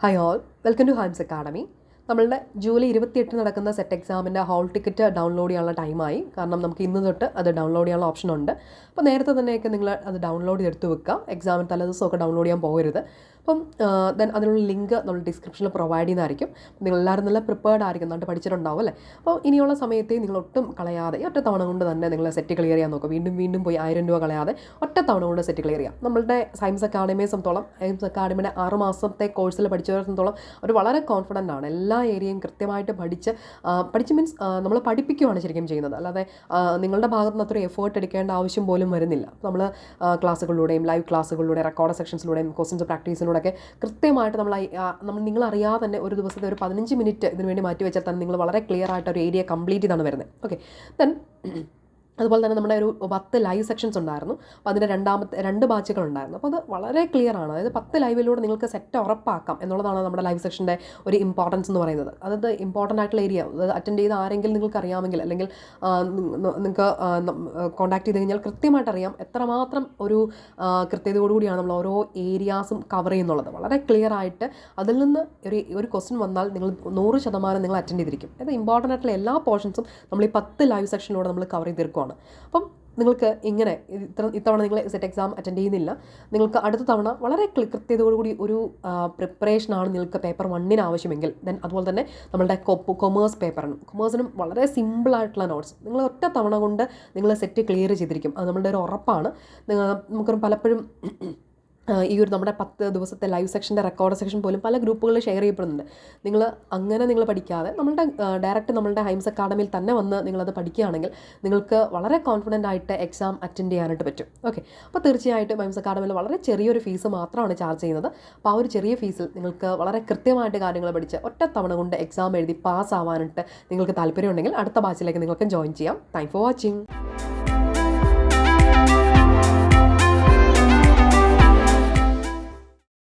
Hi all, welcome to ഹൈംസ് academy. നമ്മളുടെ July 28 നടക്കുന്ന സെറ്റ് എക്സാമിൻ്റെ ഹോൾ ടിക്കറ്റ് ഡൗൺലോഡ് ചെയ്യാനുള്ള ടൈമായി. കാരണം നമുക്ക് ഇന്ന് തൊട്ട് അത് ഡൗൺലോഡ് ചെയ്യാനുള്ള ഓപ്ഷൻ ഉണ്ട്. അപ്പോൾ നേരത്തെ തന്നെയൊക്കെ നിങ്ങൾ അത് ഡൗൺലോഡ് ചെയ്തെടുത്ത് വെക്കുക. എക്സാമിന് തലേദിവസമൊക്കെ ഡൗൺലോഡ് ചെയ്യാൻ പോകരുത്. അപ്പം ദെൻ അതിനുള്ള ലിങ്ക് നമ്മൾ ഡിസ്ക്രിപ്ഷനിൽ പ്രൊവൈഡ് ചെയ്യുന്നതായിരിക്കും. നിങ്ങൾ എല്ലാവരും നല്ല പ്രിപ്പേർഡ് ആയിരിക്കും, നന്നായിട്ട് പഠിച്ചിട്ടുണ്ടാവും അല്ലേ? അപ്പോൾ ഇനിയുള്ള സമയത്ത് നിങ്ങൾ ഒട്ടും കളയാതെ ഒറ്റ തവണ കൊണ്ട് തന്നെ നിങ്ങൾ സെറ്റ് ക്ലിയർ ചെയ്യാൻ നോക്കുക. വീണ്ടും പോയി 1000 രൂപ കളയാതെ ഒറ്റ തവണ കൊണ്ട് സെറ്റ് ക്ലിയർ ചെയ്യാം. നമ്മളുടെ സയൻസ് അക്കാഡമിയെ സംബന്ധിച്ചോളം സയൻസ് അക്കാഡമിയുടെ 6 മാസത്തെ കോഴ്സിൽ പഠിച്ചവരെ സംബന്ധിച്ചോളം ഒരു വളരെ കോൺഫിഡൻ്റ് ആണ്. എല്ലാ ഏരിയയും കൃത്യമായിട്ട് പഠിച്ച് മീൻസ് നമ്മൾ പഠിപ്പിക്കുകയാണ് ശരിക്കും ചെയ്യുന്നത്. അല്ലാതെ നിങ്ങളുടെ ഭാഗത്ത് നിന്ന് അത്ര എഫേർട്ട് എടുക്കേണ്ട ആവശ്യം പോലും വരുന്നില്ല. നമ്മൾ ക്ലാസ്സുകളിലൂടെയും ലൈവ് ക്ലാസ്സുകളിലൂടെ റെക്കോർഡ് സെക്ഷൻസിലൂടെയും ക്വസ്റ്റ്യൻസ് പ്രാക്ടീസിലൂടെയൊക്കെ കൃത്യമായിട്ട് നിങ്ങളറിയാതെ തന്നെ ഒരു ദിവസത്തെ ഒരു 15 മിനിറ്റ് ഇതിനു വേണ്ടി മാറ്റി വെച്ചാൽ തന്നെ നിങ്ങൾ വളരെ ക്ലിയർ ആയിട്ട് ഒരു ഏരിയ കംപ്ലീറ്റ് ചെയ്താണ് വരുന്നത്. ഓക്കെ, ദെൻ അതുപോലെ തന്നെ നമ്മുടെ ഒരു 10 ലൈവ് സെക്ഷൻസ് ഉണ്ടായിരുന്നു. അപ്പോൾ അതിൻ്റെ 2 ബാച്ചുകളുണ്ടായിരുന്നു. അപ്പോൾ അത് വളരെ ക്ലിയർ ആണ്. അതായത് 10 ലൈവിലൂടെ നിങ്ങൾക്ക് സെറ്റ് ഉറപ്പാക്കാം എന്നുള്ളതാണ് നമ്മുടെ ലൈവ് സെക്ഷൻ്റെ ഒരു ഇമ്പോർട്ടൻസ് എന്ന് പറയുന്നത്. അതായത് ഇമ്പോർട്ടൻ്റ് ആയിട്ടുള്ള ഏരിയ അത് അറ്റൻഡ് ചെയ്ത് ആരെങ്കിലും നിങ്ങൾക്ക് അറിയാമെങ്കിൽ അല്ലെങ്കിൽ നിങ്ങൾക്ക് കോൺടാക്ട് ചെയ്ത് കഴിഞ്ഞാൽ കൃത്യമായിട്ട് അറിയാം എത്രമാത്രം ഒരു കൃത്യതയോടുകൂടിയാണ് നമ്മൾ ഓരോ ഏരിയാസും കവർ ചെയ്യുന്നുള്ളത്. വളരെ ക്ലിയർ ആയിട്ട് അതിൽ നിന്ന് ഒരു ക്വസ്റ്റ്യൻ വന്നാൽ നിങ്ങൾ 100% നിങ്ങൾ അറ്റൻഡ് ചെയ്തിരിക്കും. അത് ഇമ്പോർട്ടൻ്റ് ആയിട്ടുള്ള എല്ലാ പോർഷൻസും നമ്മൾ ഈ 10 ലൈവ് സെക്ഷനിലൂടെ നമ്മൾ കവർ ചെയ്തിരിക്കുകയാണ്. അപ്പം നിങ്ങൾക്ക് ഇങ്ങനെ ഇത്തവണ നിങ്ങൾ സെറ്റ് എക്സാം അറ്റൻഡ് ചെയ്യുന്നില്ല, നിങ്ങൾക്ക് അടുത്ത തവണ വളരെ കൃത്യതയോടുകൂടി ഒരു പ്രിപ്പറേഷനാണ് നിങ്ങൾക്ക് പേപ്പർ 1 ആവശ്യമെങ്കിൽ ദെൻ അതുപോലെ തന്നെ നമ്മളുടെ കൊമേഴ്സിനും വളരെ സിമ്പിളായിട്ടുള്ള നോട്ട്സ് നിങ്ങൾ ഒറ്റ തവണ കൊണ്ട് നിങ്ങൾ സെറ്റ് ക്ലിയർ ചെയ്തിരിക്കും. അത് നമ്മളുടെ ഒരു ഉറപ്പാണ്. നമുക്കൊരു പലപ്പോഴും ഈ ഒരു നമ്മുടെ 10 ദിവസത്തെ ലൈവ് സെക്ഷൻ്റെ റെക്കോർഡ് സെക്ഷൻ പോലും പല ഗ്രൂപ്പുകളിൽ ഷെയർ ചെയ്യപ്പെടുന്നുണ്ട്. നിങ്ങൾ പഠിക്കാതെ ഡയറക്റ്റ് നമ്മളുടെ ഹൈംസ് അക്കാഡമിയിൽ തന്നെ വന്ന് നിങ്ങളത് പഠിക്കുകയാണെങ്കിൽ നിങ്ങൾക്ക് വളരെ കോൺഫിഡൻ്റ് ആയിട്ട് എക്സാം അറ്റൻഡ് ചെയ്യാനായിട്ട് പറ്റും. ഓക്കെ, അപ്പോൾ തീർച്ചയായിട്ടും ഹൈംസ് അക്കാഡമിയിൽ വളരെ ചെറിയൊരു ഫീസ് മാത്രമാണ് ചാർജ് ചെയ്യുന്നത്. അപ്പോൾ ആ ഒരു ചെറിയ ഫീസിൽ നിങ്ങൾക്ക് വളരെ കൃത്യമായിട്ട് കാര്യങ്ങൾ പഠിച്ച് ഒറ്റ തവണ കൊണ്ട് എക്സാം എഴുതി പാസ് ആവാനായിട്ട് നിങ്ങൾക്ക് താല്പര്യമുണ്ടെങ്കിൽ അടുത്ത ബാച്ചിലേക്ക് നിങ്ങൾക്ക് ജോയിൻ ചെയ്യാം. Thank for watching.